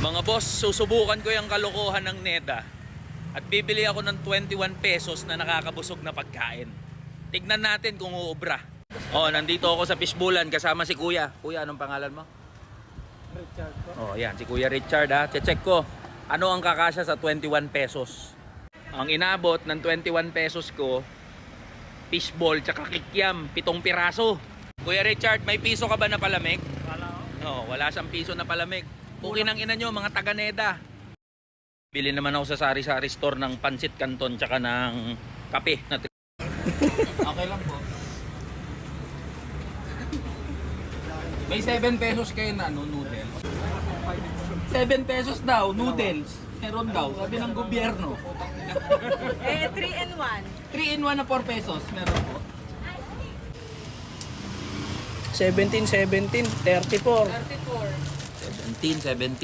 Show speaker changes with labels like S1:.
S1: Mga boss, susubukan ko yung kalokohan ng NEDA at bibili ako ng 21 pesos na nakakabusog na pagkain. Tignan natin kung uubra. Oh, nandito ako sa Fishbowlan kasama si Kuya. Kuya, anong pangalan mo?
S2: Richard po.
S1: Oh, yan, si Kuya Richard ha. Check ko, ano ang kakasya sa 21 pesos. Ang inabot ng 21 pesos ko, fishball tsaka kikiam, 7 piraso. Kuya Richard, may piso ka ba na palamig?
S2: Wala ko.
S1: No, wala siyang piso na palamig. Pukin ang ina nyo, mga taga NEDA. Bili naman ako sa sari-sari store ng pansit canton tsaka ng kape. Okay lang po. May 7 pesos kayo na noodles. 7 pesos daw, noodles. Meron daw, sabi ng gobyerno.
S3: 3 in 1.
S1: 3 in 1 na 4 pesos, meron po.
S2: 17, 34.
S3: 34.
S1: 17.